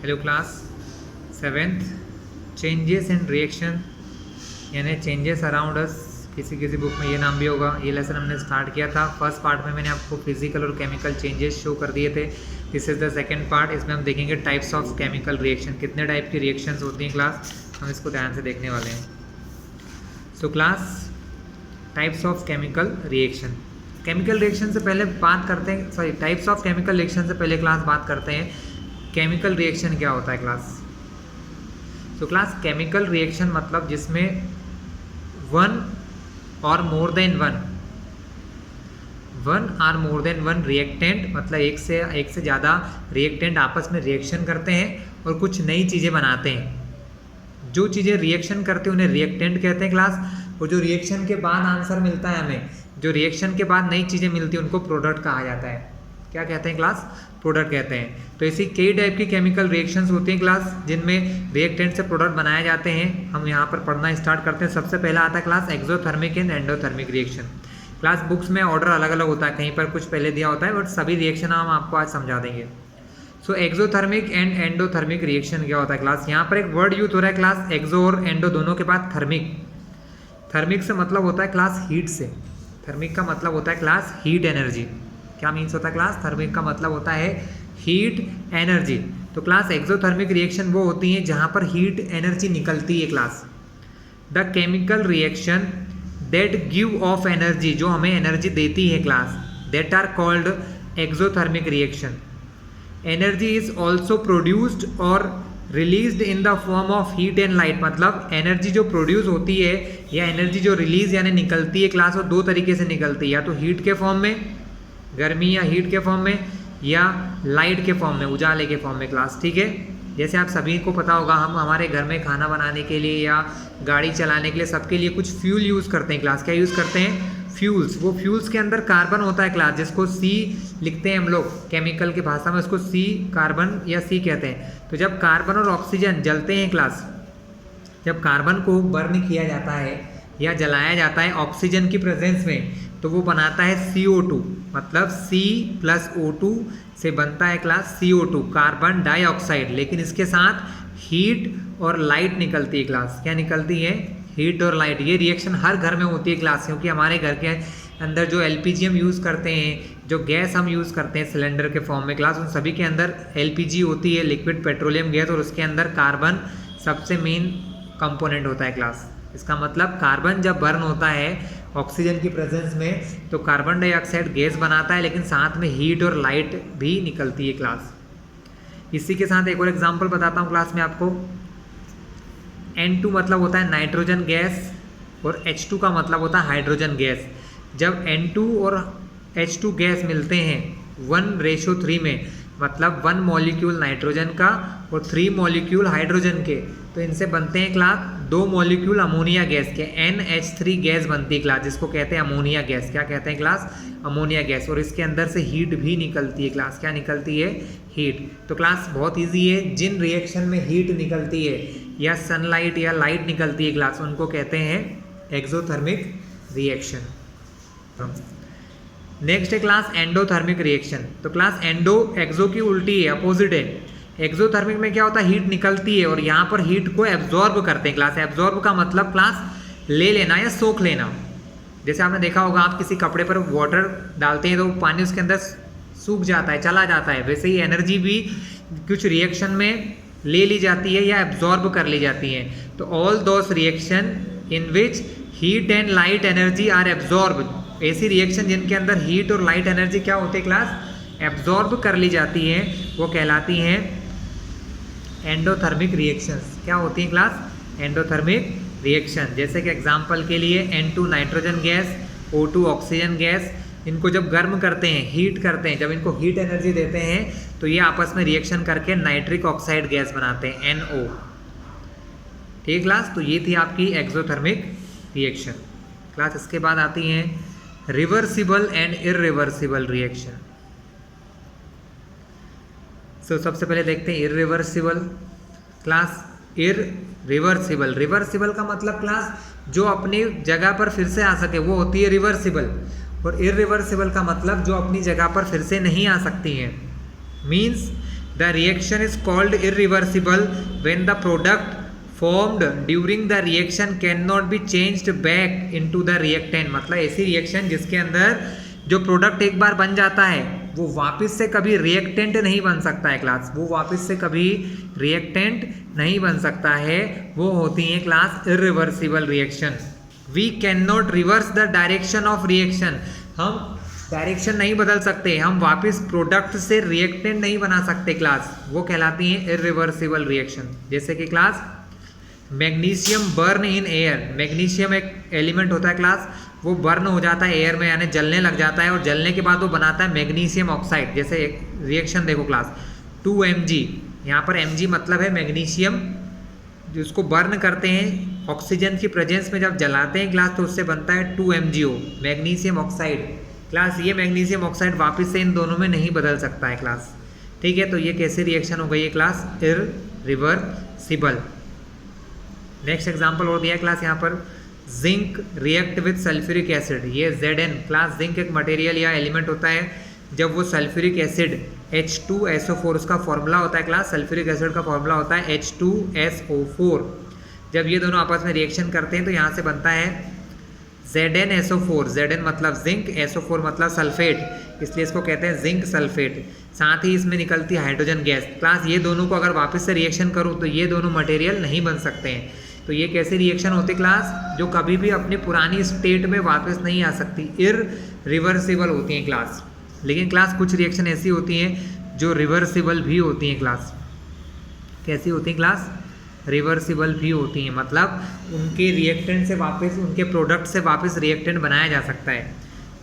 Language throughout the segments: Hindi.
Hello class seventh, changes in reaction यानी चेंजेस अराउंड अस, किसी बुक में ये नाम भी होगा। ये लेसन हमने स्टार्ट किया था। फर्स्ट पार्ट में मैंने आपको फिजिकल और केमिकल चेंजेस शो कर दिए थे। This is the second part. इसमें हम देखेंगे टाइप्स ऑफ केमिकल रिएक्शन, कितने टाइप की रिएक्शंस होती हैं क्लास, हम इसको ध्यान से देखने वाले हैं। So class, types of chemical reaction. Chemical reaction से पहले बात करते हैं, sorry, types of chemical reaction से पहले क्लास बात करते हैं केमिकल रिएक्शन क्या होता है क्लास। तो क्लास, केमिकल रिएक्शन मतलब जिसमें वन और मोर देन वन रिएक्टेंट, मतलब एक से ज़्यादा रिएक्टेंट आपस में रिएक्शन करते हैं और कुछ नई चीज़ें बनाते हैं। जो चीज़ें रिएक्शन करते हैं उन्हें रिएक्टेंट कहते हैं क्लास, और जो रिएक्शन के बाद आंसर मिलता है हमें, जो रिएक्शन के बाद नई चीज़ें मिलती हैं उनको प्रोडक्ट कहा जाता है। क्या कहते हैं क्लास? प्रोडक्ट कहते हैं। तो ऐसी कई टाइप की केमिकल रिएक्शंस होती हैं क्लास, जिनमें रिएक्टेंट से प्रोडक्ट बनाए जाते हैं। हम यहाँ पर पढ़ना स्टार्ट करते हैं। सबसे पहला आता है class exothermic and endothermic reaction. Class, books में ऑर्डर अलग अलग होता है, कहीं पर कुछ पहले दिया होता है, बट सभी रिएक्शन हम आपको आज समझा देंगे। सो एक्सोथर्मिक एंड एंडोथर्मिक रिएक्शन क्या होता है क्लास? यहाँ पर एक वर्ड यूज हो रहा है क्लास, एक्सो और एंडो दोनों के बाद थर्मिक। थर्मिक से मतलब होता है क्लास हीट से। थर्मिक का मतलब होता है क्लास हीट एनर्जी। क्या मीन्स होता है क्लास? थर्मिक का मतलब होता है हीट एनर्जी। तो क्लास, एक्सोथर्मिक रिएक्शन वो होती हैं जहाँ पर हीट एनर्जी निकलती है class. The chemical reaction that give off energy, जो हमें एनर्जी देती है class, that are called exothermic reaction. Energy is also produced और released in the form of heat and light. मतलब एनर्जी जो प्रोड्यूस होती है या एनर्जी जो रिलीज यानी निकलती है क्लास, वो दो तरीके से निकलती है, या तो हीट के फॉर्म में, गर्मी या हीट के फॉर्म में, या लाइट के फॉर्म में, उजाले के फॉर्म में क्लास। ठीक है, जैसे आप सभी को पता होगा, हम हमारे घर में खाना बनाने के लिए या गाड़ी चलाने के लिए सबके लिए कुछ फ्यूल यूज़ करते हैं क्लास। क्या यूज़ करते हैं? फ्यूल्स। वो फ्यूल्स के अंदर कार्बन होता है क्लास, जिसको सी लिखते हैं हम लोग केमिकल की भाषा में, उसको सी कार्बन या सी कहते हैं। तो जब कार्बन और ऑक्सीजन जलते हैं क्लास, जब कार्बन को बर्न किया जाता है या जलाया जाता है ऑक्सीजन की प्रेजेंस में, तो वो बनाता है CO2। मतलब C + O2 से बनता है क्लास CO2, कार्बन डाइऑक्साइड। लेकिन इसके साथ हीट और लाइट निकलती है क्लास। क्या निकलती है? हीट और लाइट। ये रिएक्शन हर घर में होती है क्लास, क्योंकि हमारे घर के अंदर जो LPG हम यूज़ करते हैं, जो गैस हम यूज़ करते हैं सिलेंडर के फॉर्म में क्लास, उन सभी के अंदर LPG होती है, लिक्विड पेट्रोलियम गैस, और उसके अंदर कार्बन सबसे मेन कंपोनेंट होता है क्लास। इसका मतलब कार्बन जब बर्न होता है ऑक्सीजन की प्रेजेंस में, तो कार्बन डाइऑक्साइड गैस बनाता है, लेकिन साथ में हीट और लाइट भी निकलती है क्लास। इसी के साथ एक और एग्जांपल बताता हूँ क्लास में आपको। N2 मतलब होता है नाइट्रोजन गैस, और H2 का मतलब होता है हाइड्रोजन गैस। जब N2 और H2 गैस मिलते हैं 1:3 में, मतलब 1 मॉलिक्यूल नाइट्रोजन का और 3 मॉलिक्यूल हाइड्रोजन के, तो इनसे बनते हैं क्लास 2 मॉलिक्यूल अमोनिया गैस के, NH3 गैस बनती है क्लास, जिसको कहते हैं अमोनिया गैस। क्या कहते हैं क्लास? Ammonia gas. और इसके अंदर से हीट भी निकलती है क्लास। क्या निकलती है? हीट। तो क्लास बहुत ईजी है, जिन रिएक्शन में हीट निकलती है या सनलाइट या लाइट निकलती है क्लास, उनको कहते हैं एक्सोथर्मिक रिएक्शन। नेक्स्ट है क्लास एंडोथर्मिक रिएक्शन। तो क्लास एंडो एक्सो की उल्टी है, अपोजिट है। एक्सोथर्मिक में क्या होता है? हीट निकलती है और यहाँ पर हीट को एब्जॉर्ब करते हैं क्लास। एब्जॉर्ब का मतलब क्लास ले लेना या सोख लेना। जैसे आपने देखा होगा, आप किसी कपड़े पर वाटर डालते हैं तो पानी उसके अंदर सूख जाता है, चला जाता है। वैसे ही एनर्जी भी कुछ रिएक्शन में ले ली जाती है या एब्जॉर्ब कर ली जाती है। तो all those reaction in which heat and light energy are absorb, ऐसी रिएक्शन जिनके अंदर हीट और लाइट एनर्जी क्या होती है क्लास? एब्जॉर्ब कर ली जाती है, वो कहलाती हैं एंडोथर्मिक रिएक्शंस। क्या होती हैं क्लास? Endothermic reaction. जैसे कि एग्जांपल के लिए N2 nitrogen gas, O2 oxygen gas, इनको जब गर्म करते हैं, हीट करते हैं, जब इनको हीट एनर्जी देते हैं, तो ये आपस में रिएक्शन करके नाइट्रिक ऑक्साइड गैस बनाते हैं, NO। ठीक क्लास, तो ये थी आपकी एक्सोथर्मिक रिएक्शन क्लास। इसके बाद आती हैं रिवर्सिबल एंड इररिवर्सिबल रिएक्शन। सो सबसे पहले देखते हैं इररिवर्सिबल क्लास। इररिवर्सिबल, रिवर्सिबल का मतलब क्लास जो अपनी जगह पर फिर से आ सके, वो होती है रिवर्सिबल। और इररिवर्सिबल का मतलब जो अपनी जगह पर फिर से नहीं आ सकती हैं। Means the reaction is called irreversible when the product formed during the reaction can not be changed back into the reactant. मतलब ऐसी रिएक्शन जिसके अंदर जो प्रोडक्ट एक बार बन जाता है वो वापस से कभी रिएक्टेंट नहीं बन सकता है क्लास, वो वापस से कभी रिएक्टेंट नहीं बन सकता है, वो होती है class irreversible reaction. We can not reverse the direction of reaction, हम डायरेक्शन नहीं बदल सकते, हम वापस प्रोडक्ट से रिएक्टेंट नहीं बना सकते क्लास, वो कहलाती है इरिवर्सिबल रिएक्शन। जैसे कि class magnesium burn in air, magnesium एक एलिमेंट होता है क्लास, वो बर्न हो जाता है एयर में, यानी जलने लग जाता है और जलने के बाद वो बनाता है मैग्नीशियम ऑक्साइड। जैसे एक रिएक्शन देखो क्लास 2Mg, यहाँ पर Mg मतलब है मैग्नीशियम, जिसको बर्न करते हैं ऑक्सीजन की प्रेजेंस में जब जलाते हैं क्लास तो उससे बनता है 2MgO मैग्नीशियम ऑक्साइड क्लास। ये मैग्नीशियम ऑक्साइड वापस से इन दोनों में नहीं बदल सकता है क्लास, ठीक है। तो ये कैसी रिएक्शन हो गई है क्लास, इरिवर्सिबल। नेक्स्ट एग्जाम्पल और दिया है क्लास यहाँ पर, zinc react with sulphuric acid, ये Zn क्लास जिंक एक मटेरियल या एलिमेंट होता है, जब वो सल्फ्यूरिक एसिड H2SO4 उसका फॉर्मूला होता है क्लास, सल्फ्यूरिक एसिड का फॉर्मूला होता है H2SO4। जब ये दोनों आपस में रिएक्शन करते हैं तो यहाँ से बनता है ZnSO4, Zn मतलब जिंक, SO4 मतलब सल्फेट, इसलिए इसको कहते हैं जिंक सल्फेट। साथ ही इसमें निकलती है हाइड्रोजन गैस क्लास। ये दोनों को अगर वापस से रिएक्शन करूँ तो ये दोनों मटेरियल नहीं बन सकते हैं। तो ये कैसी रिएक्शन होती क्लास, जो कभी भी अपनी पुरानी स्टेट में वापस नहीं आ सकती, इरिवर्सिबल होती हैं क्लास। लेकिन क्लास कुछ रिएक्शन ऐसी होती हैं जो रिवर्सिबल भी होती हैं क्लास। कैसी होती हैं क्लास, रिवर्सिबल भी होती हैं, मतलब उनके रिएक्टेंट से वापस, उनके प्रोडक्ट से वापस रिएक्टेंट बनाया जा सकता है।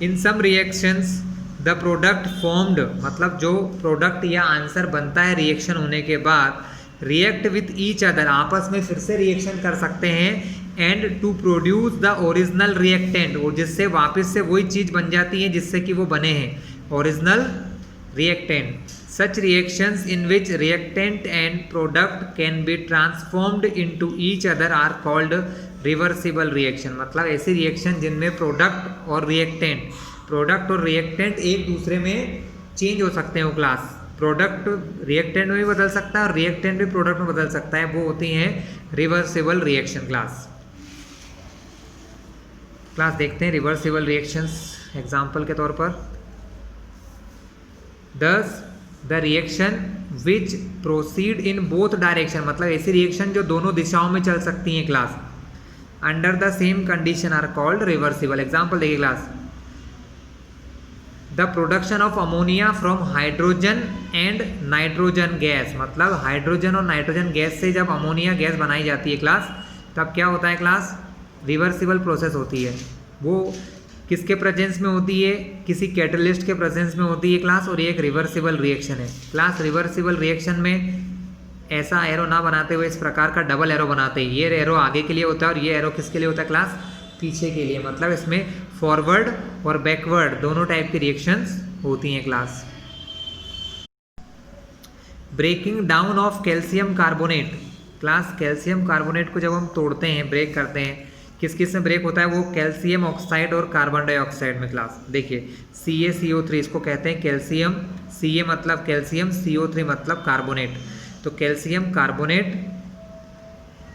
इन सम रिएक्शंस द प्रोडक्ट फॉर्म्ड, मतलब जो प्रोडक्ट या आंसर बनता है रिएक्शन होने के बाद, रिएक्ट विथ ईच अदर, आपस में फिर से रिएक्शन कर सकते हैं, and to produce the original reactant, और जिससे वापस से वही चीज़ बन जाती है जिससे कि वो बने हैं, original reactant. Such reactions in which reactant and product can be transformed into each other are called reversible reaction. मतलब ऐसी रिएक्शन जिनमें प्रोडक्ट और रिएक्टेंट एक दूसरे में चेंज हो सकते हो क्लास, प्रोडक्ट रिएक्टेंट में भी बदल सकता है और रिएक्टेंट भी प्रोडक्ट में बदल सकता है, वो होती हैं रिवर्सिबल रिएक्शन क्लास। देखते हैं रिवर्सिबल रिएक्शंस एग्जांपल के तौर पर। दस the reaction which proceed in both direction, मतलब ऐसी रिएक्शन जो दोनों दिशाओं में चल सकती हैं class, under the same condition are called reversible. Example देखिए class, the production of ammonia from hydrogen and nitrogen gas, मतलब हाइड्रोजन और नाइट्रोजन गैस से जब अमोनिया गैस बनाई जाती है क्लास, तब क्या होता है क्लास, रिवर्सिबल प्रोसेस होती है। वो किसके प्रेजेंस में होती है, किसी कैटलिस्ट के प्रेजेंस में होती है क्लास, और ये एक रिवर्सिबल रिएक्शन है क्लास। रिवर्सिबल रिएक्शन में ऐसा एरो ना बनाते हुए इस प्रकार का डबल एरो बनाते हैं, ये एरो आगे के लिए होता है और ये एरो किसके लिए होता है क्लास, पीछे के लिए, मतलब इसमें फॉरवर्ड और बैकवर्ड दोनों टाइप की रिएक्शंस होती हैं class. Breaking down of calcium carbonate class, calcium carbonate को जब हम तोड़ते हैं, ब्रेक करते हैं, किस किस में ब्रेक होता है, वो कैल्शियम ऑक्साइड और कार्बन डाइऑक्साइड में क्लास। देखिए CaCO3 इसको कहते हैं कैल्शियम, Ca मतलब कैल्शियम, CO3 मतलब कार्बोनेट। तो कैल्शियम कार्बोनेट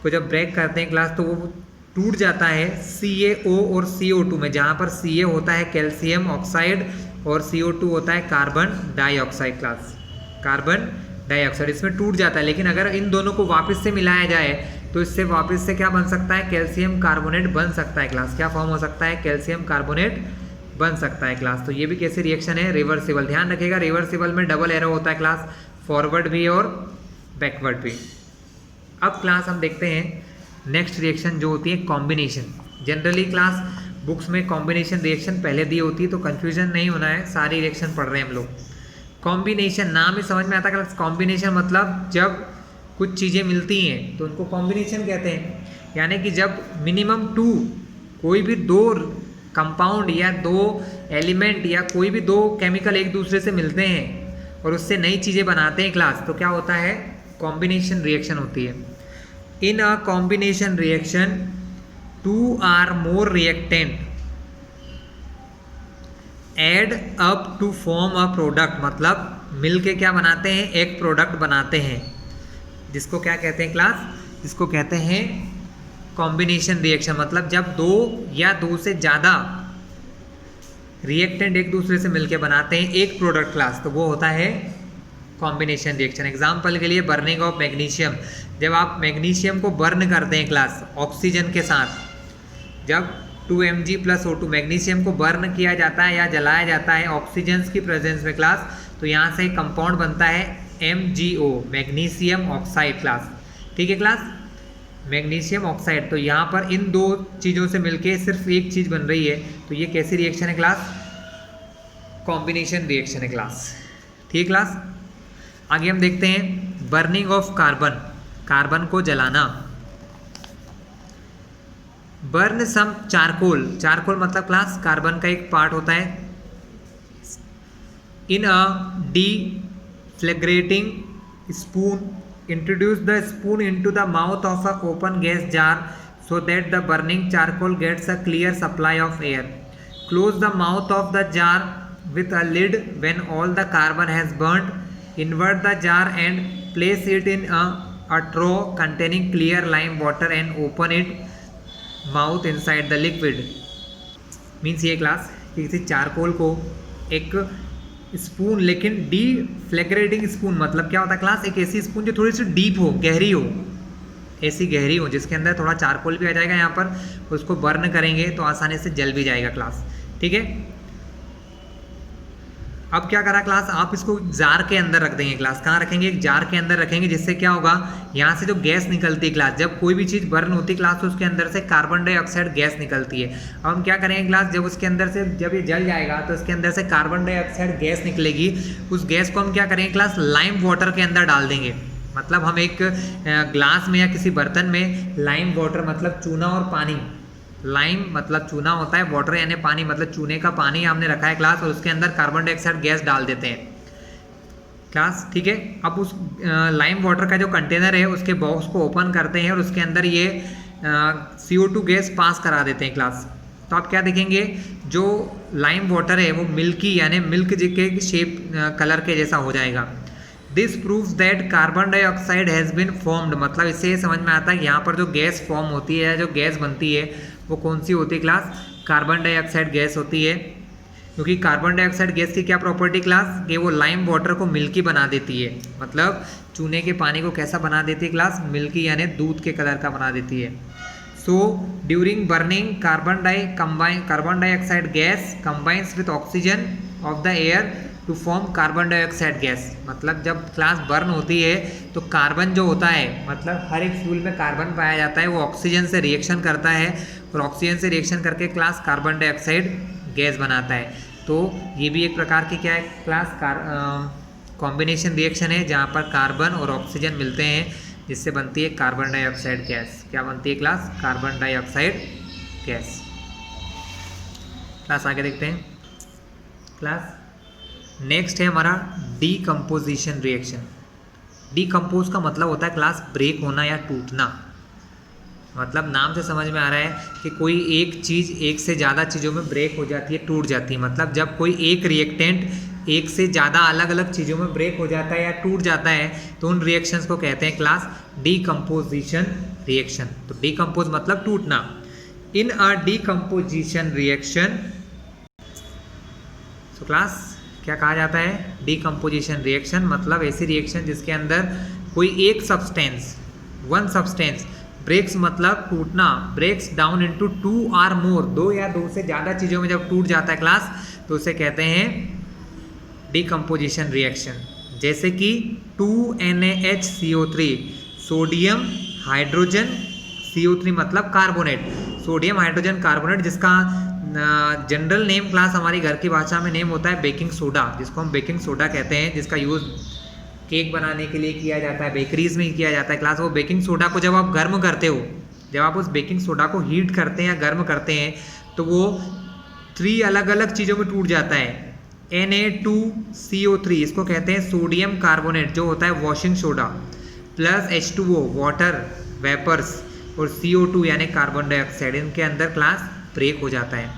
को जब ब्रेक करते हैं क्लास तो वो टूट जाता है CaO और CO2 में, जहाँ पर Ca होता है कैल्शियम ऑक्साइड और CO2 होता है carbon dioxide class, carbon dioxide इसमें टूट जाता है। लेकिन अगर इन दोनों को वापस से मिलाया जाए तो इससे वापस से क्या बन सकता है, कैल्शियम कार्बोनेट बन सकता है क्लास। क्या फॉर्म हो सकता है, कैल्शियम कार्बोनेट बन सकता है क्लास। तो ये भी कैसी रिएक्शन है, रिवर्सिबल। ध्यान रखिएगा रिवर्सिबल में डबल एरो होता है क्लास, फॉरवर्ड भी और बैकवर्ड भी। अब क्लास हम देखते हैं नेक्स्ट रिएक्शन जो होती है कॉम्बिनेशन। जनरली क्लास बुक्स में कॉम्बिनेशन रिएक्शन पहले दी होती है, तो कन्फ्यूजन नहीं होना है, सारी रिएक्शन पढ़ रहे हैं हम लोग। कॉम्बिनेशन नाम ही समझ में आता है क्लास। कॉम्बिनेशन मतलब जब कुछ चीज़ें मिलती हैं तो उनको कॉम्बिनेशन कहते हैं, यानी कि जब मिनिमम 2 कोई भी 2 कंपाउंड या 2 एलिमेंट या कोई भी 2 केमिकल एक दूसरे से मिलते हैं और उससे नई चीज़ें बनाते हैं क्लास, तो क्या होता है, कॉम्बिनेशन रिएक्शन होती है। In a combination reaction 2 or more reactant add up to form a product, मतलब मिलके क्या बनाते हैं, एक प्रोडक्ट बनाते हैं, जिसको क्या कहते हैं क्लास, जिसको कहते हैं कॉम्बिनेशन रिएक्शन। मतलब जब दो या दो से ज़्यादा रिएक्टेंट एक दूसरे से मिलके बनाते हैं एक प्रोडक्ट क्लास, तो वो होता है कॉम्बिनेशन रिएक्शन। एग्जाम्पल के लिए बर्निंग ऑफ मैग्नीशियम, जब आप मैग्नीशियम को बर्न करते हैं क्लास ऑक्सीजन के साथ, जब 2Mg + O2 मैग्नीशियम को बर्न किया जाता है या जलाया जाता है ऑक्सीजन की प्रेजेंस में क्लास, तो यहाँ से एक कंपाउंड बनता है MgO, मैग्नीशियम ऑक्साइड क्लास। ठीक है क्लास, मैग्नीशियम ऑक्साइड। तो यहाँ पर इन दो चीज़ों से मिलके सिर्फ एक चीज़ बन रही है, तो ये कैसी रिएक्शन है क्लास, कॉम्बिनेशन रिएक्शन है क्लास। ठीक है क्लास, आगे हम देखते हैं बर्निंग ऑफ कार्बन, कार्बन को जलाना। बर्न सम चारकोल, चारकोल मतलब क्लास कार्बन का एक पार्ट होता है। In a deflagrating spoon, introduce the spoon into the mouth of a open gas jar so that the burning charcoal gets a clear supply of air. Close the mouth of the jar with a lid when all the carbon has burnt. Invert the jar and place it in a trough containing clear lime water and open it mouth inside the liquid. Means ये क्लास किसी चारकोल को एक स्पून, लेकिन डिफ्लेग्रेटिंग स्पून मतलब क्या होता है क्लास, एक ऐसी स्पून जो थोड़ी सी डीप हो, गहरी हो, ऐसी गहरी हो जिसके अंदर थोड़ा चारकोल भी आ जाएगा यहाँ पर, उसको बर्न करेंगे तो आसानी से जल भी जाएगा क्लास। ठीक है, अब क्या करा क्लास, आप इसको जार के अंदर रख देंगे क्लास। कहाँ रखेंगे, एक जार के अंदर रखेंगे, जिससे क्या होगा, यहाँ से जो गैस निकलती है क्लास, जब कोई भी चीज़ बर्न होती है क्लास तो उसके अंदर से कार्बन डाइऑक्साइड गैस निकलती है। अब हम क्या करेंगे क्लास, जब उसके अंदर से जब ये जल जाएगा तो इसके अंदर से कार्बन डाइऑक्साइड गैस निकलेगी, उस गैस को हम क्या करेंगे क्लास, लाइम वाटर के अंदर डाल देंगे। मतलब हम एक ग्लास में या किसी बर्तन में लाइम वाटर मतलब चूना और पानी, लाइम मतलब चूना होता है, वाटर यानी पानी मतलब चूने का पानी हमने रखा है क्लास, और उसके अंदर कार्बन डाइऑक्साइड गैस डाल देते हैं क्लास। ठीक है, अब उस लाइम वाटर का जो कंटेनर है उसके बॉक्स को ओपन करते हैं और उसके अंदर ये CO2 गैस पास करा देते हैं क्लास। तो आप क्या देखेंगे, जो लाइम वाटर है वो मिल्की यानी मिल्क के शेप कलर के जैसा हो जाएगा। This proves that carbon dioxide has been formed, मतलब इससे ये समझ में आता है कि यहाँ पर जो गैस फॉर्म होती है, जो गैस बनती है वो कौन सी होती है क्लास, कार्बन डाइऑक्साइड गैस होती है। क्योंकि कार्बन डाइऑक्साइड गैस की क्या प्रॉपर्टी क्लास, कि वो लाइम वाटर को मिल्की बना देती है, मतलब चूने के पानी को कैसा बना देती है क्लास, मिल्की यानी दूध के कलर का बना देती है। So during burning carbon dioxide gas combines with oxygen of the air to form carbon dioxide gas. मतलब जब क्लास बर्न होती है तो कार्बन जो होता है, मतलब हर एक फ्यूल में कार्बन पाया जाता है, वो ऑक्सीजन से रिएक्शन करता है और ऑक्सीजन से रिएक्शन करके क्लास कार्बन डाइऑक्साइड गैस बनाता है। तो ये भी एक प्रकार की क्या है क्लास, कॉम्बिनेशन रिएक्शन है, जहाँ पर कार्बन और ऑक्सीजन मिलते हैं जिससे बनती है कार्बन डाइऑक्साइड गैस। क्या बनती है class, carbon dioxide gas. Class आगे देखते हैं क्लास, नेक्स्ट है हमारा डीकम्पोजिशन रिएक्शन। डीकम्पोज का मतलब होता है क्लास ब्रेक होना या टूटना। मतलब नाम से समझ में आ रहा है कि कोई एक चीज़ एक से ज़्यादा चीज़ों में ब्रेक हो जाती है, टूट जाती है। मतलब जब कोई एक रिएक्टेंट एक से ज़्यादा अलग अलग चीज़ों में ब्रेक हो जाता है या टूट जाता है तो उन रिएक्शंस को कहते हैं क्लास डीकम्पोजिशन रिएक्शन। तो डीकम्पोज मतलब टूटना। इन अ डीकम्पोजिशन रिएक्शन, सो क्लास क्या कहा जाता है, डीकम्पोजिशन रिएक्शन मतलब ऐसी रिएक्शन जिसके अंदर कोई एक सब्सटेंस, वन सब्सटेंस ब्रेक्स मतलब टूटना, ब्रेक्स डाउन इनटू 2 और मोर, 2 या 2 से ज़्यादा चीज़ों में जब टूट जाता है क्लास तो उसे कहते हैं डीकम्पोजिशन रिएक्शन। जैसे कि 2NaHCO3, सोडियम हाइड्रोजन CO3 मतलब कार्बोनेट, सोडियम हाइड्रोजन कार्बोनेट, जिसका जनरल नेम क्लास हमारी घर की भाषा में नेम होता है बेकिंग सोडा, जिसको हम बेकिंग सोडा कहते हैं, जिसका यूज़ केक बनाने के लिए किया जाता है, बेकरीज में किया जाता है क्लास। वो बेकिंग सोडा को जब आप गर्म करते हो, जब आप उस बेकिंग सोडा को हीट करते हैं या गर्म करते हैं तो वो 3 अलग अलग चीज़ों में टूट जाता है। Na2CO3 इसको कहते हैं सोडियम कार्बोनेट जो होता है washing soda, plus H2O water vapours, और CO2 यानी कार्बन डाइऑक्साइड, इनके अंदर क्लास ब्रेक हो जाता है।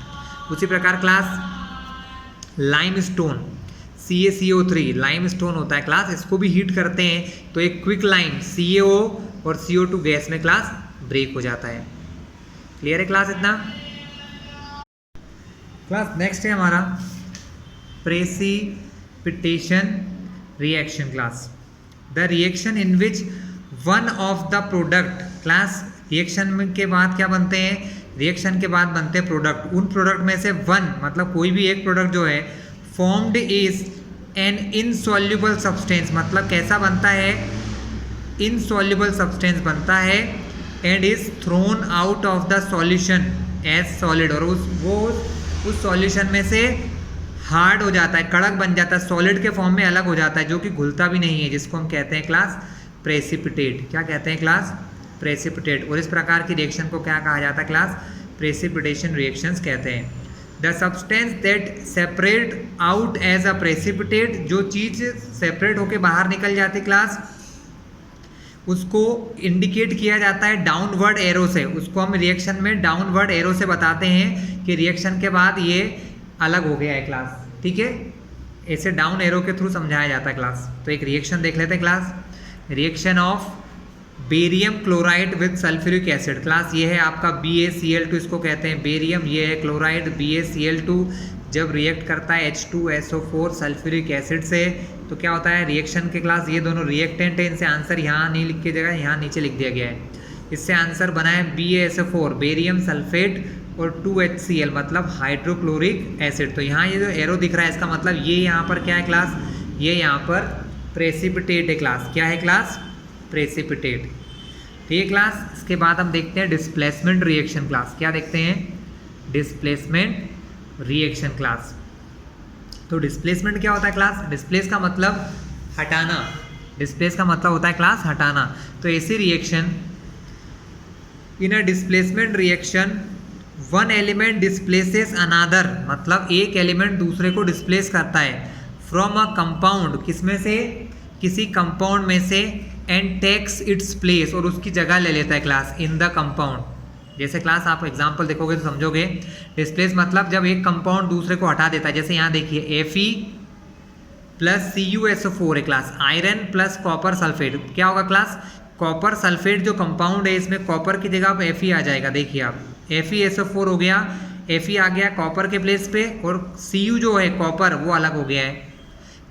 उसी प्रकार क्लास लाइमस्टोन CaCO3 लाइमस्टोन होता है क्लास, इसको भी हीट करते हैं तो एक क्विक लाइन CaO और CO2 गैस में क्लास ब्रेक हो जाता है। क्लियर है क्लास इतना? क्लास नेक्स्ट है हमारा precipitation reaction class. The reaction in which one of the product, class reaction के बाद क्या बनते हैं, रिएक्शन के बाद बनते हैं प्रोडक्ट, उन प्रोडक्ट में से वन मतलब कोई भी एक प्रोडक्ट जो है formed is an insoluble substance, मतलब कैसा बनता है, इनसॉल्युबल सब्सटेंस बनता है, and is thrown out of the solution as solid, और उस सॉल्यूशन में से हार्ड हो जाता है, कड़क बन जाता है, सॉलिड के फॉर्म में अलग हो जाता है, जो कि घुलता भी नहीं है, जिसको हम कहते हैं क्लास प्रेसिपिटेट। क्या कहते हैं क्लास? प्रेसिपिटेट। और इस प्रकार की रिएक्शन को क्या कहा जाता है क्लास? प्रेसिपिटेशन रिएक्शंस कहते हैं। The substance that separate out as a precipitate, जो चीज़ सेपरेट होकर बाहर निकल जाती क्लास, उसको इंडिकेट किया जाता है डाउनवर्ड एरो से, उसको हम रिएक्शन में डाउनवर्ड एरो से बताते हैं कि रिएक्शन के बाद ये अलग हो गया है क्लास। ठीक है, ऐसे डाउन एरो के थ्रू समझाया जाता है क्लास। तो एक रिएक्शन देख लेते हैं class, reaction of barium chloride with sulphuric acid. Class ये है आपका BaCl2, इसको कहते हैं बेरियम, ये है क्लोराइड BaCl2। जब रिएक्ट करता है H2SO4 सल्फ्यूरिक एसिड से तो क्या होता है रिएक्शन के क्लास, ये दोनों रिएक्टेंट है, इनसे आंसर यहाँ नहीं लिख के जगह यहाँ नीचे लिख दिया गया है। इससे आंसर बना है BaSO4 बेरियम सल्फेट और 2HCl मतलब हाइड्रोक्लोरिक एसिड। तो यहाँ ये जो एरो दिख रहा है इसका मतलब ये यहाँ पर क्या है क्लास, ये यहाँ पर प्रेसिपिटेट है क्लास। क्या है क्लास? प्रेसिपिटेट। ठीक है क्लास। इसके बाद हम देखते हैं डिस्प्लेसमेंट रिएक्शन क्लास। क्या देखते हैं? Displacement reaction class. तो डिस्प्लेसमेंट क्या होता है क्लास? डिस्प्लेस का मतलब हटाना, डिस्प्लेस का मतलब होता है क्लास हटाना। तो ऐसी reaction, in a displacement reaction one element displaces another, मतलब एक एलिमेंट दूसरे को डिस्प्लेस करता है फ्रॉम अ कंपाउंड, किसमें से? किसी कंपाउंड में से, एंड टेक्स इट्स प्लेस, और उसकी जगह ले लेता है क्लास इन द कंपाउंड। जैसे क्लास आप एग्जांपल देखोगे तो समझोगे। डिस्प्लेस मतलब जब एक कंपाउंड दूसरे को हटा देता है, जैसे यहाँ देखिए Fe प्लस CuSO4 है class, iron plus copper sulphate. क्या होगा क्लास? कॉपर सल्फेट जो कंपाउंड है इसमें कॉपर की जगह अब Fe आ जाएगा। देखिए आप FeSO4 हो गया, Fe आ गया कॉपर के प्लेस पे, और Cu जो है कॉपर वो अलग हो गया है।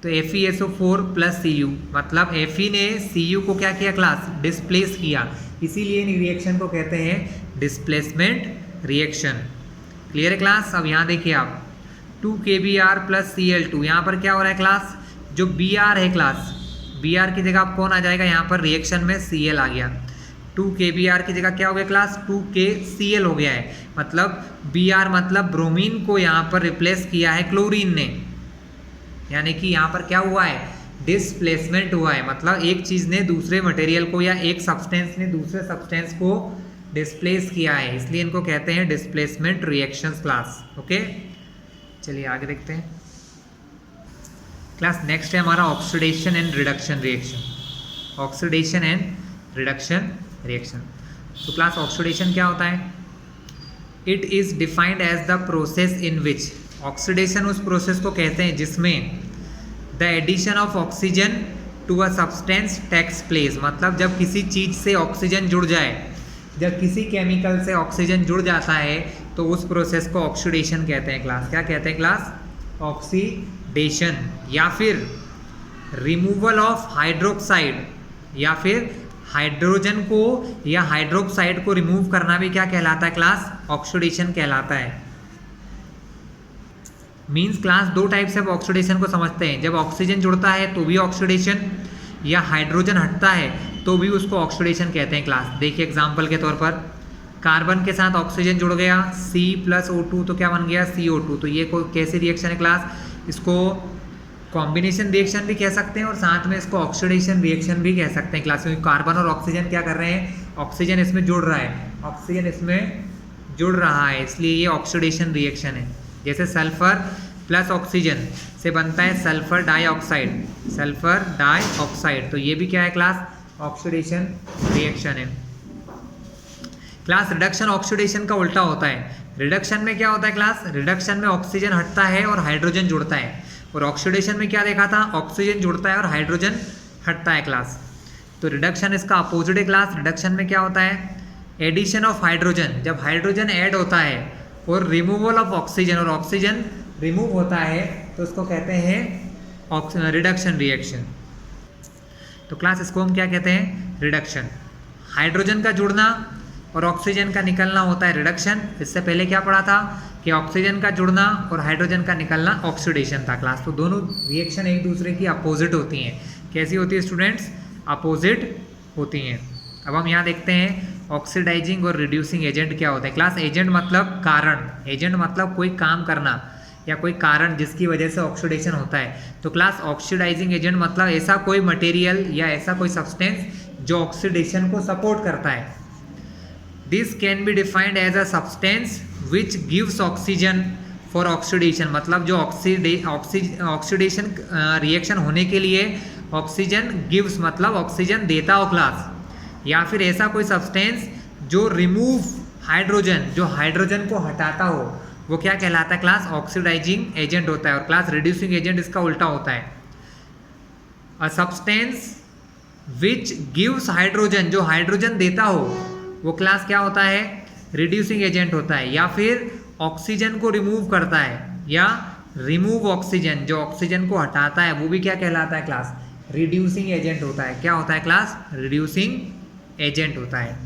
तो FeSO4 प्लस Cu मतलब Fe ने Cu को क्या किया क्लास? डिस्प्लेस किया। इसीलिए इन रिएक्शन को कहते हैं डिस्प्लेसमेंट रिएक्शन। क्लियर है क्लास? अब यहाँ देखिए आप 2 KBr प्लस Cl2, यहाँ पर क्या हो रहा है क्लास? जो Br है क्लास, Br की जगह कौन आ जाएगा? यहाँ पर रिएक्शन में Cl आ गया। 2 KBr की जगह क्या हो गया क्लास? 2 KCl हो गया है। मतलब Br मतलब ब्रोमीन को यहाँ पर रिप्लेस किया है क्लोरीन ने, यानी कि यहाँ पर क्या हुआ है? डिस्प्लेसमेंट हुआ है। मतलब एक चीज़ ने दूसरे मटेरियल को या एक सब्सटेंस ने दूसरे सब्सटेंस को डिस्प्लेस किया है, इसलिए इनको कहते हैं डिस्प्लेसमेंट रिएक्शंस क्लास। ओके, चलिए आगे देखते हैं क्लास। नेक्स्ट है हमारा oxidation and reduction reaction. Oxidation and reduction reaction. तो क्लास ऑक्सीडेशन क्या होता है? It is defined as the process in which, oxidation उस प्रोसेस को कहते हैं जिसमें the addition of oxygen to a substance takes place, मतलब जब किसी चीज़ से ऑक्सीजन जुड़ जाए, जब किसी केमिकल से ऑक्सीजन जुड़ जाता है तो उस प्रोसेस को ऑक्सीडेशन कहते हैं क्लास। क्या कहते हैं क्लास? ऑक्सीडेशन। या फिर रिमूवल ऑफ हाइड्रोक्साइड, या फिर हाइड्रोजन को या हाइड्रोक्साइड को रिमूव करना भी क्या कहलाता है क्लास? ऑक्सीडेशन कहलाता है। मीन्स क्लास दो टाइप से ऑक्सीडेशन को समझते हैं, जब ऑक्सीजन जुड़ता है तो भी ऑक्सीडेशन, या हाइड्रोजन हटता है तो भी उसको ऑक्सीडेशन कहते हैं क्लास। देखिए एग्जांपल के तौर पर कार्बन के साथ ऑक्सीजन जुड़ गया C प्लस O2 तो क्या बन गया? CO2। तो ये कैसी रिएक्शन है क्लास? इसको कॉम्बिनेशन रिएक्शन भी कह सकते हैं और साथ में इसको ऑक्सीडेशन रिएक्शन भी कह सकते हैं क्लास, क्योंकि कार्बन और ऑक्सीजन क्या कर रहे हैं? ऑक्सीजन इसमें जुड़ रहा है, ऑक्सीजन इसमें जुड़ रहा है, इसलिए ये ऑक्सीडेशन रिएक्शन है। जैसे सल्फर प्लस ऑक्सीजन से बनता है सल्फर डाइऑक्साइड, सल्फर डाइऑक्साइड, तो ये भी क्या है क्लास? ऑक्सीडेशन रिएक्शन है क्लास। रिडक्शन ऑक्सीडेशन का उल्टा होता है। रिडक्शन में क्या होता है क्लास? रिडक्शन में ऑक्सीजन हटता है और हाइड्रोजन जुड़ता है, और ऑक्सीडेशन में क्या देखा था, ऑक्सीजन जुड़ता है और हाइड्रोजन हटता है क्लास। तो रिडक्शन इसका अपोजिट है क्लास। रिडक्शन में क्या होता है, एडिशन ऑफ हाइड्रोजन, जब हाइड्रोजन ऐड होता है और रिमूवल ऑफ ऑक्सीजन, और ऑक्सीजन रिमूव होता है तो उसको कहते हैं रिडक्शन रिएक्शन। तो क्लास इसको हम क्या कहते हैं, रिडक्शन। हाइड्रोजन का जुड़ना और ऑक्सीजन का निकलना होता है रिडक्शन। इससे पहले क्या पढ़ा था कि ऑक्सीजन का जुड़ना और हाइड्रोजन का निकलना ऑक्सीडेशन था क्लास। तो दोनों रिएक्शन एक दूसरे की अपोजिट होती हैं। कैसी होती है स्टूडेंट्स, अपोजिट होती हैं। अब हम यहाँ देखते हैं ऑक्सीडाइजिंग और रिड्यूसिंग एजेंट क्या होता है क्लास। एजेंट मतलब कारण, एजेंट मतलब कोई काम करना या कोई कारण जिसकी वजह से ऑक्सीडेशन होता है। तो क्लास ऑक्सीडाइजिंग एजेंट मतलब ऐसा कोई मटेरियल या ऐसा कोई सब्सटेंस जो ऑक्सीडेशन को सपोर्ट करता है। This can be defined as a substance which gives oxygen for oxidation, मतलब जो ऑक्सीडेशन रिएक्शन होने के लिए ऑक्सीजन गिव्स मतलब ऑक्सीजन देता हो क्लास, या फिर ऐसा कोई सब्सटेंस जो रिमूव हाइड्रोजन, जो हाइड्रोजन को हटाता हो, वो क्या कहलाता है क्लास, ऑक्सीडाइजिंग एजेंट होता है। और क्लास रिड्यूसिंग एजेंट इसका उल्टा होता है। अ सब्सटेंस विच गिव्स हाइड्रोजन, जो हाइड्रोजन देता हो वो क्लास क्या होता है, रिड्यूसिंग एजेंट होता है। या फिर ऑक्सीजन को रिमूव करता है या रिमूव ऑक्सीजन, जो ऑक्सीजन को हटाता है वो भी क्या कहलाता है क्लास, रिड्यूसिंग एजेंट होता है। क्या होता है क्लास, रिड्यूसिंग एजेंट होता है।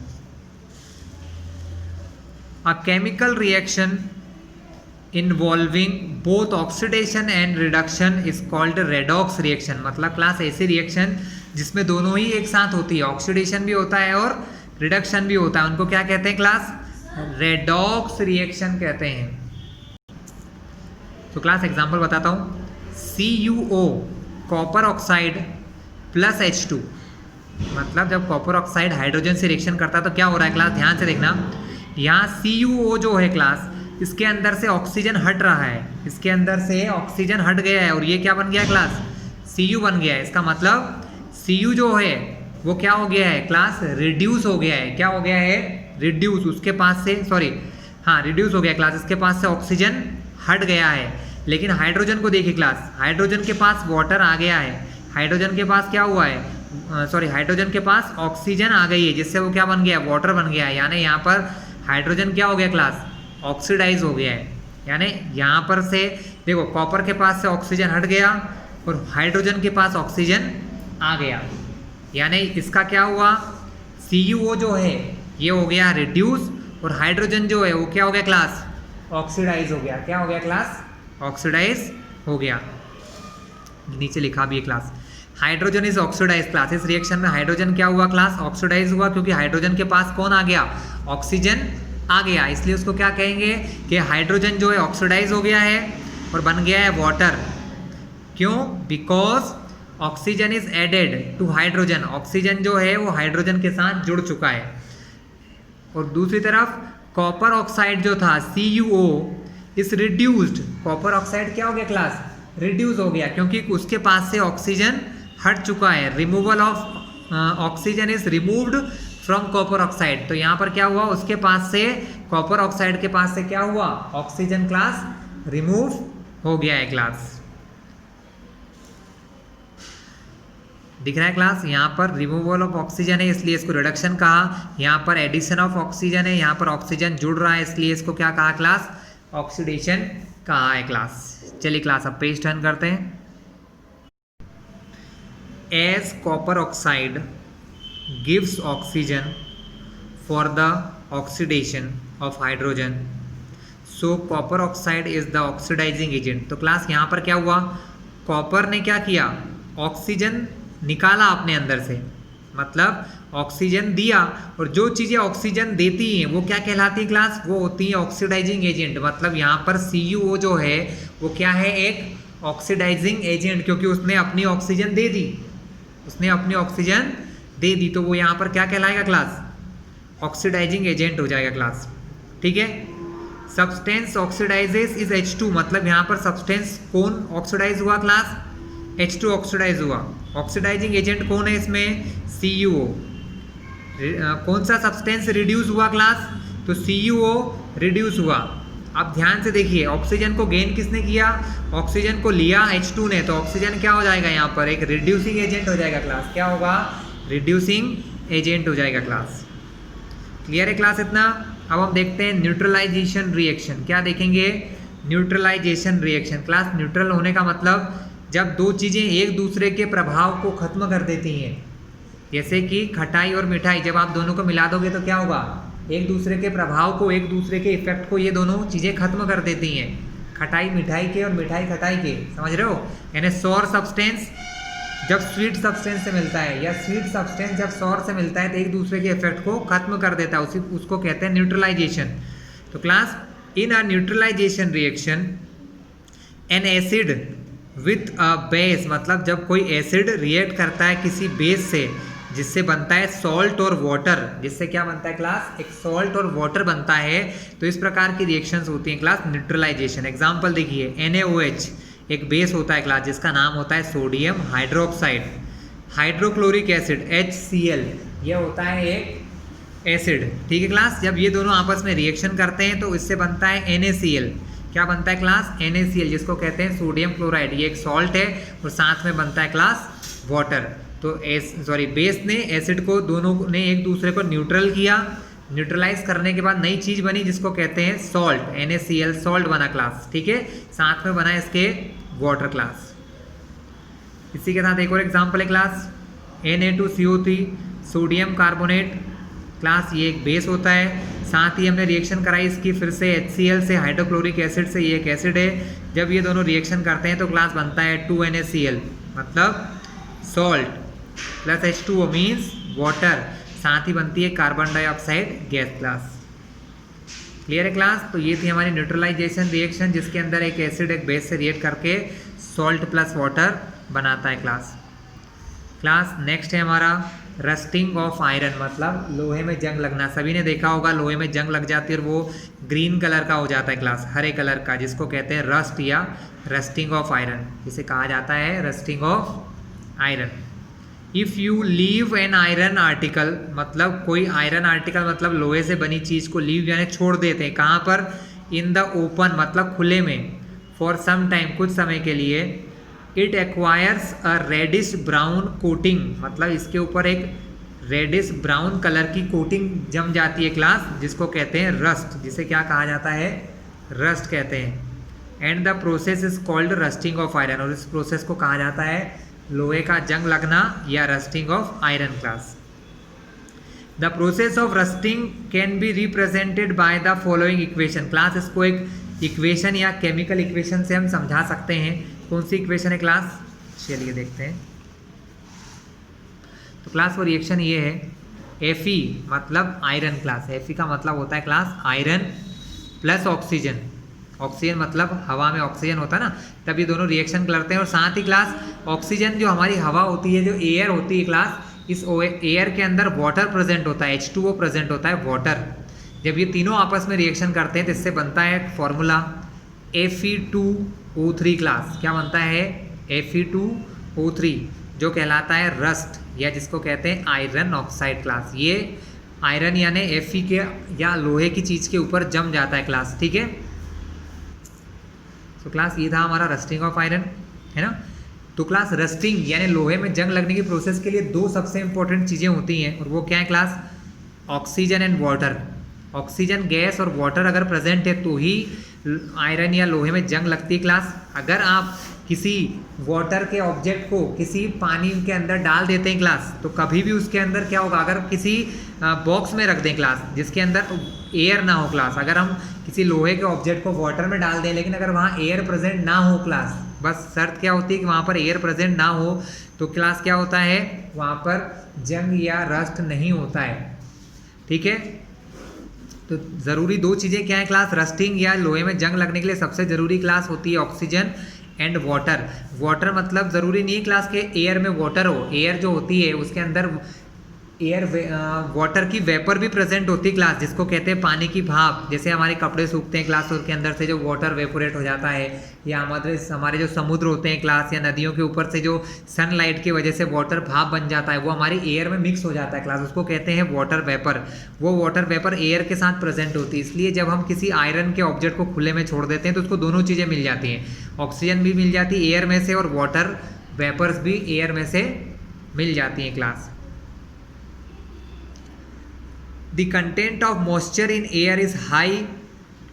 A chemical reaction involving both oxidation and reduction is called redox reaction, मतलब क्लास ऐसी रिएक्शन जिसमें दोनों ही एक साथ होती है, ऑक्सीडेशन भी होता है और रिडक्शन भी होता है, उनको क्या कहते हैं क्लास, रेडॉक्स रिएक्शन कहते हैं। तो क्लास एग्जांपल बताता हूँ, CuO copper oxide plus H2, मतलब जब कॉपर ऑक्साइड हाइड्रोजन से रिएक्शन करता है तो क्या हो रहा है क्लास, ध्यान से देखना। यहाँ CuO जो है क्लास, इसके अंदर से ऑक्सीजन हट रहा है, इसके अंदर से ऑक्सीजन हट गया है और ये क्या बन गया क्लास, Cu बन गया है। इसका मतलब Cu जो है वो क्या हो गया है क्लास, रिड्यूस हो गया है। क्या हो गया है, रिड्यूस, उसके पास से रिड्यूस हो गया क्लास, इसके पास से ऑक्सीजन हट गया है। लेकिन हाइड्रोजन को देखिए क्लास, हाइड्रोजन के पास वाटर आ गया है, हाइड्रोजन के पास क्या हुआ है, हाइड्रोजन के पास ऑक्सीजन आ गई है, जिससे वो क्या बन गया, वाटर बन गया है। यानी यहाँ पर हाइड्रोजन क्या हो गया क्लास, ऑक्सीडाइज हो गया है। यानी यहाँ पर से देखो, कॉपर के पास से ऑक्सीजन हट गया और हाइड्रोजन के पास ऑक्सीजन आ गया, यानी इसका क्या हुआ, CuO जो है ये हो गया रिड्यूस और हाइड्रोजन जो है वो क्या हो गया क्लास, ऑक्सीडाइज हो गया। क्या हो गया क्लास, ऑक्सीडाइज हो गया। नीचे लिखा भी है class, hydrogen is oxidise class. इस रिएक्शन में हाइड्रोजन क्या हुआ क्लास, ऑक्सीडाइज हुआ, क्योंकि हाइड्रोजन के पास कौन आ गया, ऑक्सीजन आ गया, इसलिए उसको क्या कहेंगे कि हाइड्रोजन जो है ऑक्सीडाइज हो गया है और बन गया है वाटर। क्यों, because oxygen is added to hydrogen, oxygen जो है वो हाइड्रोजन के साथ जुड़ चुका है। और दूसरी तरफ कॉपर ऑक्साइड जो था CuO is reduced, copper oxide क्या हो गया क्लास, रिड्यूस हो गया, क्योंकि उसके पास से ऑक्सीजन हट चुका है। Removal of oxygen is removed from copper oxide. तो यहाँ पर क्या हुआ, उसके पास से, कॉपर ऑक्साइड के पास से क्या हुआ, ऑक्सीजन क्लास रिमूव हो गया है क्लास। दिख रहा है क्लास, यहाँ पर रिमूवल ऑफ ऑक्सीजन है इसलिए इसको रिडक्शन कहा, यहाँ पर एडिशन ऑफ ऑक्सीजन है, यहाँ पर ऑक्सीजन जुड़ रहा है इसलिए इसको क्या कहा क्लास, ऑक्सीडेशन कहा है क्लास। चलिए क्लास अब पेज टर्न करते हैं। As copper oxide gives oxygen for the oxidation of hydrogen, so copper oxide is the oxidising agent. तो क्लास यहाँ पर क्या हुआ, कॉपर ने क्या किया, ऑक्सीजन निकाला अपने अंदर से, मतलब ऑक्सीजन दिया, और जो चीज़ें ऑक्सीजन देती हैं वो क्या कहलाती है क्लास, वो होती है ऑक्सीडाइजिंग एजेंट। मतलब यहाँ पर CuO जो है वो क्या है, एक ऑक्सीडाइजिंग एजेंट, क्योंकि उसने अपनी ऑक्सीजन दे दी, उसने अपनी ऑक्सीजन दे दी, तो वो यहाँ पर क्या कहलाएगा क्लास, ऑक्सीडाइजिंग एजेंट हो जाएगा क्लास। ठीक है, सब्सटेंस ऑक्सीडाइजेस इज H2, मतलब यहाँ पर सब्सटेंस कौन ऑक्सीडाइज हुआ क्लास, H2 ऑक्सीडाइज हुआ। ऑक्सीडाइजिंग एजेंट कौन है इसमें, CuO। कौन सा सब्सटेंस रिड्यूस हुआ क्लास, तो CuO रिड्यूस हुआ। आप ध्यान से देखिए, ऑक्सीजन को गेन किसने किया, ऑक्सीजन को लिया H2 ने, तो ऑक्सीजन क्या हो जाएगा यहाँ पर, एक रिड्यूसिंग एजेंट हो जाएगा क्लास। क्या होगा, रिड्यूसिंग एजेंट हो जाएगा क्लास। क्लियर है क्लास इतना। अब हम देखते हैं न्यूट्रलाइजेशन रिएक्शन। क्या देखेंगे, न्यूट्रलाइजेशन रिएक्शन। क्लास न्यूट्रल होने का मतलब जब दो चीज़ें एक दूसरे के प्रभाव को खत्म कर देती हैं, जैसे कि खटाई और मिठाई, जब आप दोनों को मिला दोगे तो क्या होगा, एक दूसरे के प्रभाव को, एक दूसरे के इफेक्ट को ये दोनों चीज़ें खत्म कर देती हैं। खटाई मिठाई के और मिठाई खटाई के, समझ रहे हो। यानी सॉर सब्सटेंस जब स्वीट सब्सटेंस से मिलता है, या स्वीट सब्सटेंस जब सॉर से मिलता है, तो एक दूसरे के इफेक्ट को खत्म कर देता है, उसको कहते हैं न्यूट्रलाइजेशन। तो class in a neutralisation reaction an acid with a base, मतलब जब कोई एसिड रिएक्ट करता है किसी बेस से, जिससे बनता है सॉल्ट और वाटर, जिससे क्या बनता है क्लास, एक सॉल्ट और वाटर बनता है। तो इस प्रकार की रिएक्शंस होती हैं क्लास न्यूट्रलाइजेशन। एग्जांपल देखिए, NaOH एक बेस होता है क्लास जिसका नाम होता है sodium hydroxide. Hydrochloric acid HCl, यह होता है एक एसिड, ठीक है क्लास। जब ये दोनों आपस में रिएक्शन करते हैं तो इससे बनता है NaCl। क्या बनता है क्लास, NaCl, जिसको कहते हैं सोडियम क्लोराइड। ये एक सॉल्ट है और साथ में बनता है क्लास वाटर। तो बेस ने एसिड को, दोनों ने एक दूसरे को न्यूट्रल किया, न्यूट्रलाइज करने के बाद नई चीज़ बनी जिसको कहते हैं सॉल्ट, NaCl, सॉल्ट बना क्लास, ठीक है। साथ में बना इसके वाटर क्लास। इसी के साथ एक और एग्जांपल है class, Na2CO3 sodium carbonate class, ये एक बेस होता है। साथ ही हमने रिएक्शन कराई इसकी फिर से HCl से, हाइड्रोक्लोरिक एसिड से, ये एक एसिड है। जब ये दोनों रिएक्शन करते हैं तो क्लास बनता है 2NaCl, मतलब salt, plus H2O means water, साथ ही बनती है carbon dioxide gas class. Clear है क्लास। तो ये थी हमारी न्यूट्रलाइजेशन रिएक्शन, जिसके अंदर एक एसिड एक बेस से रिएक्ट करके सॉल्ट प्लस वाटर बनाता है क्लास। नेक्स्ट है हमारा रस्टिंग ऑफ आयरन, मतलब लोहे में जंग लगना। सभी ने देखा होगा लोहे में जंग लग जाती है और वो ग्रीन कलर का हो जाता है क्लास, हरे कलर का, जिसको कहते हैं रस्ट या रस्टिंग ऑफ आयरन, जिसे कहा जाता है rusting of iron. If you leave an iron article, मतलब कोई आयरन आर्टिकल मतलब लोहे से बनी चीज़ को लीव यानी छोड़ देते हैं, कहाँ पर, इन द ओपन मतलब खुले में, फॉर सम टाइम कुछ समय के लिए, it acquires a reddish brown coating, मतलब इसके ऊपर एक रेडिश ब्राउन कलर की कोटिंग जम जाती है क्लास, जिसको कहते हैं रस्ट, जिसे क्या कहा जाता है, रस्ट कहते हैं। And the process is called rusting of iron, और इस प्रोसेस को कहा जाता है लोहे का जंग लगना या rusting of iron class. The process of rusting can be represented by the following equation. Class इसको एक इक्वेशन या केमिकल इक्वेशन से हम समझा सकते हैं। कौन सी इक्वेशन है क्लास, चलिए देखते हैं। तो क्लास वो रिएक्शन ये है, Fe मतलब आयरन क्लास, Fe का मतलब होता है class iron plus oxygen. Oxygen मतलब हवा में ऑक्सीजन होता है ना, तब ये दोनों रिएक्शन करते हैं। और साथ ही क्लास ऑक्सीजन जो हमारी हवा होती है, जो एयर होती है क्लास, इस एयर के अंदर वाटर प्रेजेंट होता है, H2O प्रेजेंट होता है, वाटर। जब ये तीनों आपस में रिएक्शन करते हैं तो इससे बनता है फॉर्मूला Fe2O3 क्लास। क्या बनता है, Fe2O3, जो कहलाता है रस्ट, या जिसको कहते हैं आयरन ऑक्साइड क्लास। ये आयरन यानी Fe के या लोहे की चीज़ के ऊपर जम जाता है क्लास, ठीक है। तो क्लास ये था हमारा रस्टिंग ऑफ आयरन, है ना। तो क्लास रस्टिंग यानी लोहे में जंग लगने की प्रोसेस के लिए दो सबसे इंपॉर्टेंट चीज़ें होती हैं, और वो क्या है class, oxygen and water. Oxygen gas और वाटर अगर प्रेजेंट है तो ही आयरन या लोहे में जंग लगती है क्लास। अगर आप किसी वाटर के ऑब्जेक्ट को किसी पानी के अंदर डाल देते हैं क्लास, तो कभी भी उसके अंदर क्या होगा, अगर किसी बॉक्स में रख दें क्लास जिसके अंदर एयर ना हो क्लास, अगर हम किसी लोहे के ऑब्जेक्ट को वाटर में डाल दें लेकिन अगर वहाँ एयर प्रेजेंट ना हो क्लास, बस शर्त क्या होती है कि वहाँ पर एयर प्रेजेंट ना हो, तो क्लास क्या होता है, वहाँ पर जंग या रस्ट नहीं होता है, ठीक है। तो ज़रूरी दो चीज़ें क्या है क्लास, रस्टिंग या लोहे में जंग लगने के लिए सबसे ज़रूरी क्लास होती है ऑक्सीजन एंड वाटर। वाटर मतलब ज़रूरी नहीं है क्लास के एयर में वाटर हो, एयर जो होती है उसके अंदर एयर वाटर की वेपर भी प्रेजेंट होती है क्लास, जिसको कहते हैं पानी की भाप। जैसे हमारे कपड़े सूखते हैं क्लास, उसके अंदर से जो वाटर वेपोरेट हो जाता है, या हमारे जो समुद्र होते हैं क्लास, या नदियों के ऊपर से जो सनलाइट की वजह से वाटर भाप बन जाता है, वो हमारी एयर में मिक्स हो जाता है क्लास, उसको कहते हैं वाटर वेपर। वो वाटर वेपर एयर के साथ प्रेजेंट होती है, इसलिए जब हम किसी आयरन के ऑब्जेक्ट को खुले में छोड़ देते हैं तो उसको दोनों चीज़ें मिल जाती हैं, ऑक्सीजन भी मिल जाती है एयर में से, और वाटर वेपर्स भी एयर में से मिल जाती हैं class. The content of moisture in air is high,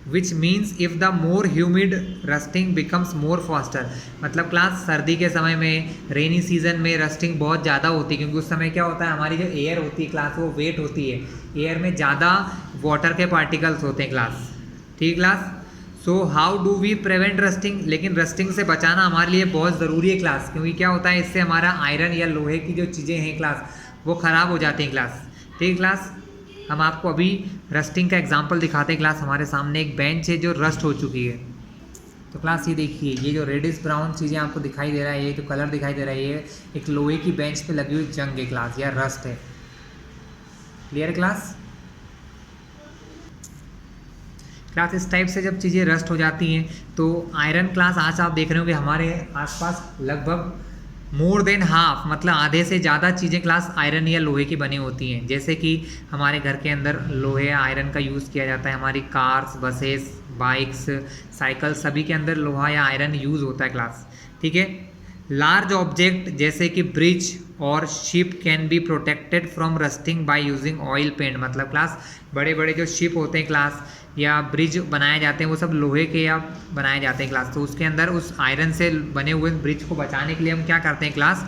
which means if the more humid, rusting becomes more faster। मतलब क्लास सर्दी के समय में, रेनी सीजन में रस्टिंग बहुत ज़्यादा होती है, क्योंकि उस समय क्या होता है, हमारी जो एयर होती है क्लास, वो वेट होती है, एयर में ज़्यादा वाटर के पार्टिकल्स होते हैं क्लास, ठीक class. So how do we prevent rusting, लेकिन रस्टिंग से बचाना हमारे लिए बहुत ज़रूरी है क्लास, क्योंकि क्या होता है, इससे हमारा आयरन या लोहे की जो चीज़ें हैं क्लास, वो ख़राब हो जाती हैं क्लास, ठीक क्लास। हम आपको अभी रस्टिंग का एग्जांपल दिखाते हैं क्लास। हमारे सामने एक बेंच है जो रस्ट हो चुकी है, तो क्लास ये देखिए, ये जो रेडिश ब्राउन चीज़ें आपको दिखाई दे रहा है, ये जो कलर दिखाई दे रहा है, ये एक लोहे की बेंच पे लगी हुई जंग है क्लास, या रस्ट है। क्लियर है क्लास। क्लास इस टाइप से जब चीज़ें रस्ट हो जाती हैं तो आयरन क्लास, आज आप देख रहे हो कि हमारे आसपास लगभग मोर देन हाफ, मतलब आधे से ज़्यादा चीज़ें क्लास आयरन या लोहे की बनी होती हैं। जैसे कि हमारे घर के अंदर लोहे या आयरन का यूज़ किया जाता है, हमारी कार्स, बसेस, बाइक्स, साइकिल, सभी के अंदर लोहा या आयरन यूज़ होता है क्लास, ठीक है। लार्ज ऑब्जेक्ट जैसे कि ब्रिज और ship can be protected from rusting by using oil paint. मतलब क्लास बड़े बड़े जो शिप होते हैं क्लास, या ब्रिज बनाए जाते हैं, वो सब लोहे के या बनाए जाते हैं क्लास, तो उसके अंदर उस आयरन से बने हुए ब्रिज को बचाने के लिए हम क्या करते हैं क्लास,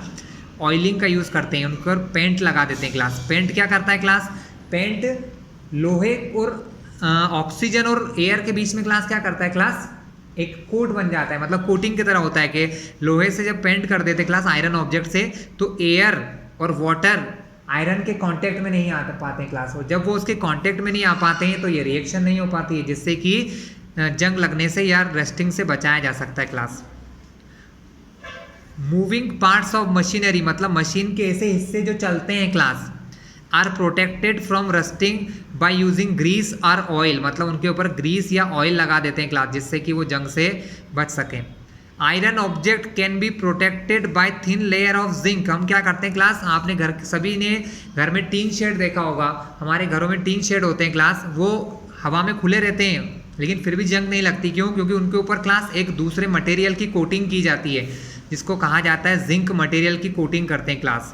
ऑयलिंग का यूज़ करते हैं, उन पर पेंट लगा देते हैं क्लास। पेंट क्या करता है क्लास, पेंट लोहे और ऑक्सीजन और एयर के बीच में क्लास क्या करता है क्लास, एक कोट बन जाता है, मतलब कोटिंग की तरह होता है कि लोहे से जब पेंट कर देते क्लास आयरन ऑब्जेक्ट से, तो एयर और वाटर आयरन के कांटेक्ट में नहीं आ पाते हैं क्लास, और जब वो उसके कांटेक्ट में नहीं आ पाते हैं तो ये रिएक्शन नहीं हो पाती है, जिससे कि जंग लगने से या रस्टिंग से बचाया जा सकता है class. Moving parts of machinery, मतलब मशीन के ऐसे हिस्से जो चलते हैं class, are protected from rusting by using grease और ऑयल, मतलब उनके ऊपर ग्रीस या ऑयल लगा देते हैं क्लास, जिससे कि वो जंग से बच सकें। Iron object can be protected by thin layer of zinc. हम क्या करते हैं क्लास, आपने सभी ने घर में टीन शेड देखा होगा, हमारे घरों में टीन शेड होते हैं क्लास, वो हवा में खुले रहते हैं लेकिन फिर भी जंग नहीं लगती, क्यों, क्योंकि उनके ऊपर क्लास एक दूसरे मटेरियल की कोटिंग की जाती है, जिसको कहा जाता है जिंक मटेरियल की कोटिंग करते हैं क्लास।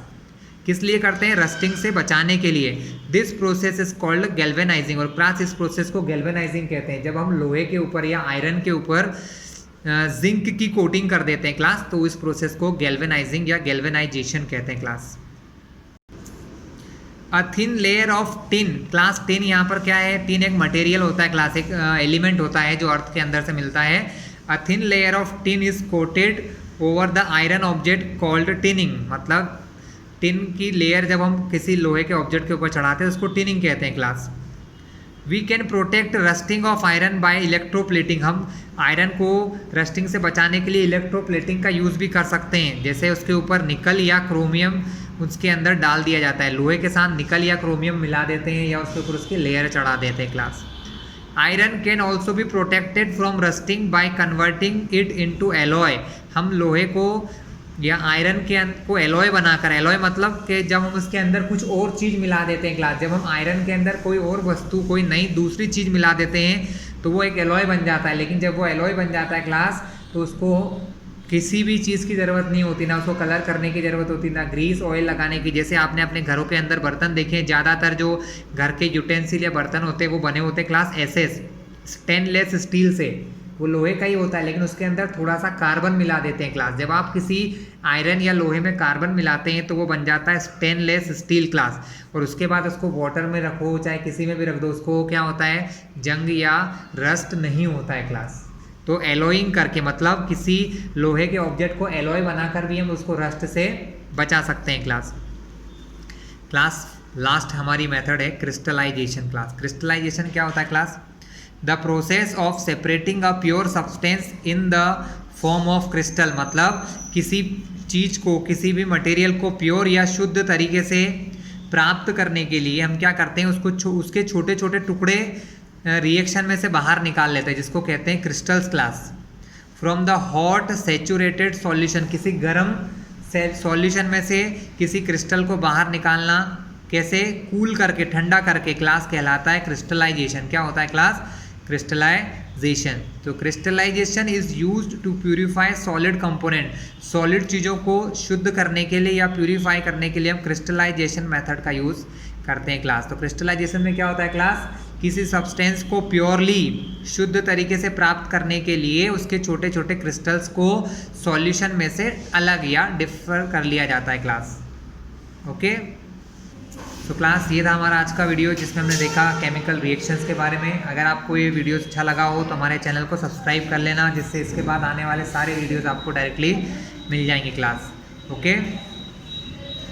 किस लिए करते हैं, रस्टिंग से बचाने के लिए। This process is called galvanising, और क्लास इस प्रोसेस को गैल्वेनाइजिंग कहते हैं। जब हम लोहे के ऊपर या आयरन के ऊपर जिंक की कोटिंग कर देते हैं क्लास, तो इस प्रोसेस को गैल्वेनाइजिंग या गैल्वेनाइजेशन कहते हैं class. A thin layer of tin, class tin यहाँ पर क्या है, टिन एक मटेरियल होता है क्लास, एक एलिमेंट होता है जो अर्थ के अंदर से मिलता है। A thin layer of tin is coated over the iron object called tinning, मतलब टिन की लेयर जब हम किसी लोहे के ऑब्जेक्ट के ऊपर चढ़ाते हैं उसको टिनिंग कहते हैं class. We can protect rusting of iron by electroplating, हम आयरन को रस्टिंग से बचाने के लिए इलेक्ट्रोप्लेटिंग का यूज़ भी कर सकते हैं। जैसे उसके ऊपर निकल या क्रोमियम उसके अंदर डाल दिया जाता है, लोहे के साथ निकल या क्रोमियम मिला देते हैं, या उसके ऊपर उसकी लेयर चढ़ा देते हैं class. Iron can also be protected from rusting by converting it into alloy, हम लोहे को या आयरन के को एलॉय बनाकर, एलॉय मतलब कि जब हम उसके अंदर कुछ और चीज़ मिला देते हैं क्लास, जब हम आयरन के अंदर कोई और वस्तु, कोई नई दूसरी चीज़ मिला देते हैं तो वो एक एलॉय बन जाता है। लेकिन जब वो एलॉय बन जाता है क्लास, तो उसको किसी भी चीज़ की ज़रूरत नहीं होती, ना उसको कलर करने की ज़रूरत होती, ना ग्रीस ऑयल लगाने की। जैसे आपने अपने घरों के अंदर बर्तन देखे, ज़्यादातर जो घर के यूटेंसिल या बर्तन होते हैं वो बने होते हैं क्लास एसएस, स्टेनलेस स्टील से, वो लोहे का ही होता है, लेकिन उसके अंदर थोड़ा सा कार्बन मिला देते हैं क्लास। जब आप किसी आयरन या लोहे में कार्बन मिलाते हैं तो वो बन जाता है स्टेनलेस स्टील क्लास, और उसके बाद उसको वाटर में रखो चाहे किसी में भी रख दो, उसको क्या होता है, जंग या रस्ट नहीं होता है क्लास। तो एलॉइंग करके, मतलब किसी लोहे के ऑब्जेक्ट को एलॉय बनाकर भी हम उसको रस्ट से बचा सकते हैं क्लास। लास्ट हमारी मेथड है क्रिस्टलाइजेशन क्लास। क्रिस्टलाइजेशन क्या होता है class, the process of separating a pure substance in the form of crystal, मतलब किसी चीज़ को, किसी भी मटेरियल को प्योर या शुद्ध तरीके से प्राप्त करने के लिए हम क्या करते हैं, उसको उसके छोटे छोटे टुकड़े रिएक्शन में से बाहर निकाल लेते हैं, जिसको कहते हैं crystals class. From the hot saturated solution, किसी गर्म सॉल्यूशन में से किसी क्रिस्टल को बाहर निकालना कैसे, कूल करके, ठंडा करके, क्लास कहलाता है क्रिस्टलाइजेशन। क्या होता है क्लास? क्रिस्टलाइजेशन। तो crystallisation is used to purify solid component, सॉलिड चीज़ों को शुद्ध करने के लिए या प्यूरिफाई करने के लिए हम क्रिस्टलाइजेशन मेथड का यूज़ करते हैं क्लास। तो क्रिस्टलाइजेशन में क्या होता है क्लास? किसी सब्सटेंस को प्योरली शुद्ध तरीके से प्राप्त करने के लिए उसके छोटे छोटे क्रिस्टल्स को सॉल्यूशन में से अलग या डिफर कर लिया जाता है क्लास। ओके, तो क्लास ये था हमारा आज का वीडियो, जिसमें हमने देखा केमिकल रिएक्शंस के बारे में। अगर आपको ये वीडियो अच्छा लगा हो तो हमारे चैनल को सब्सक्राइब कर लेना, जिससे इसके बाद आने वाले सारे वीडियोस आपको डायरेक्टली मिल जाएंगे क्लास। ओके।